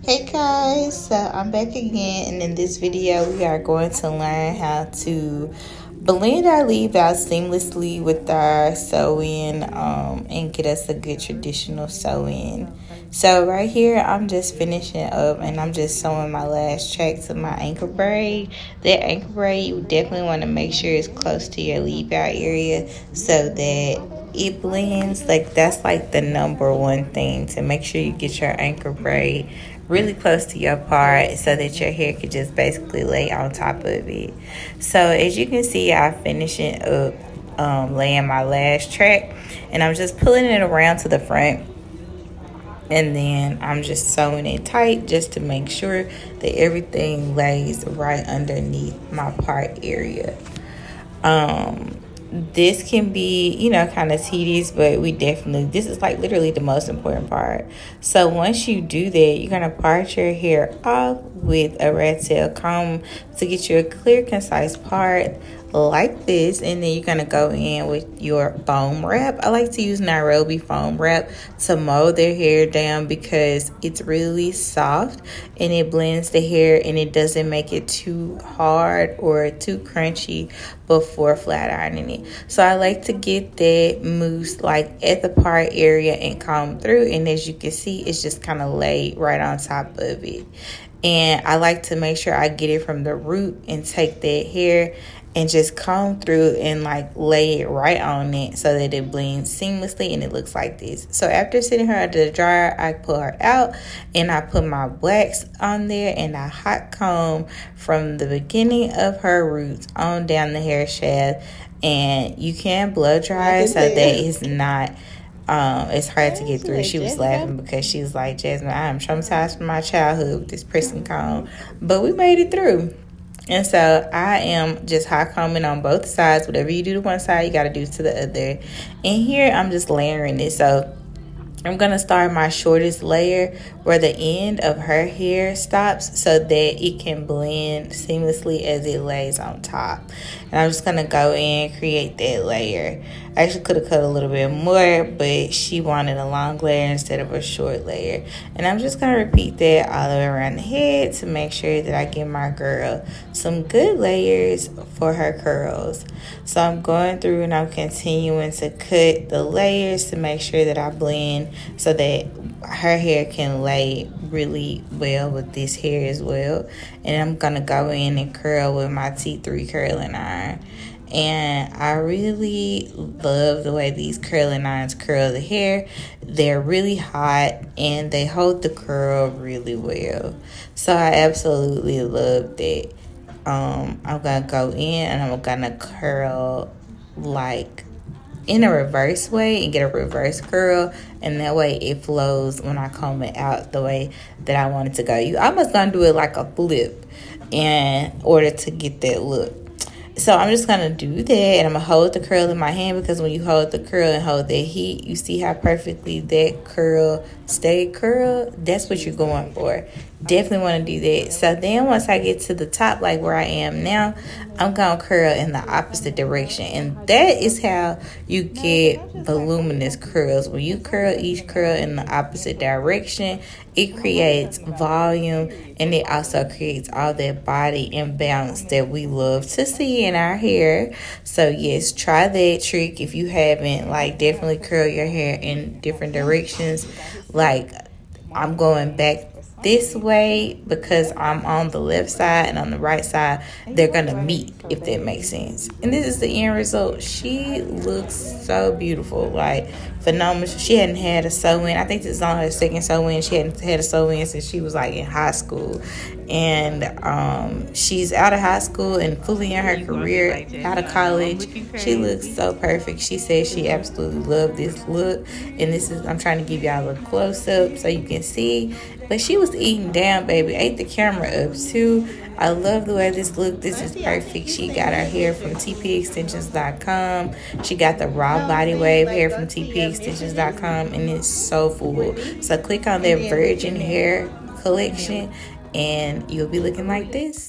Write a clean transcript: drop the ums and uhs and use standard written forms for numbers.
Hey guys, so I'm back again, and in this video we are going to learn how to blend our leave out seamlessly with our sew-in and get us a good traditional sew-in. So right here I'm just finishing up and I'm just sewing my last track to my ankle braid. That ankle braid, you definitely want to make sure it's close to your leave out area so that it blends. Like, that's like the number one thing, to make sure you get your ankle braid really close to your part so that your hair could just basically lay on top of it. So as you can see, I'm finishing up laying my last track, and I'm just pulling it around to the front, and then I'm just sewing it tight just to make sure that everything lays right underneath my part area. This can be, kind of tedious, but this is like literally the most important part. So once you do that, you're going to part your hair off with a rat tail comb to get you a clear, concise part like this, and then you're going to go in with your foam wrap. I like to use Nairobi foam wrap to mold their hair down because it's really soft and it blends the hair and it doesn't make it too hard or too crunchy before flat ironing it. So I like to get that mousse like at the part area and comb through, and as you can see, it's just kind of laid right on top of it. And I like to make sure I get it from the root and take that hair and just comb through and like lay it right on it so that it blends seamlessly and it looks like this. So after sitting her under the dryer, I pull her out and I put my wax on there and I hot comb from the beginning of her roots on down the hair shaft. And you can blow dry so that it's not it's hard to get through. She was laughing because she was like, Jasmine, I am traumatized from my childhood with this pressing comb, but we made it through. And so I am just hot combing on both sides. Whatever you do to one side, you got to do to the other. And here I'm just layering it. So I'm going to start my shortest layer where the end of her hair stops so that it can blend seamlessly as it lays on top. And I'm just going to go in and create that layer. I actually could have cut a little bit more, but she wanted a long layer instead of a short layer. And I'm just going to repeat that all the way around the head to make sure that I give my girl some good layers for her curls. So I'm going through and I'm continuing to cut the layers to make sure that I blend so that her hair can lay really well with this hair as well. And I'm going to go in and curl with my T3 curling iron. And I really love the way these curling irons curl the hair. They're really hot and they hold the curl really well. So I absolutely love that. I'm going to go in and I'm going to curl like in a reverse way and get a reverse curl, and that way it flows when I comb it out the way that I want it to go. You almost gonna do it like a flip in order to get that look. So I'm just gonna do that, and I'm gonna hold the curl in my hand, because when you hold the curl and hold that heat, you see how perfectly that curl stayed curled. That's what you're going for. Definitely want to do that. So then once I get to the top, like where I am now, I'm gonna curl in the opposite direction, and that is how you get voluminous curls. When you curl each curl in the opposite direction, it creates volume, and it also creates all that body imbalance that we love to see in our hair. So yes, try that trick if you haven't. Like, definitely curl your hair in different directions. Like, I'm going back this way because I'm on the left side, and on the right side they're gonna meet, if that makes sense. And this is the end result. She looks so beautiful, like phenomenal. She hadn't had a sew-in. I think this is on her second sew-in. She hadn't had a sew-in since she was like in high school, and she's out of high school and fully in her career, out of college. She looks so perfect. She says she absolutely loved this look, and this is, I'm trying to give y'all a close-up so you can see. But she was eating down, baby. Ate the camera up too. I love the way this look. This is perfect. She got her hair from tpextensions.com. She got the raw body wave hair from tpextensions.com, and it's so full. So click on their virgin hair collection and you'll be looking like this.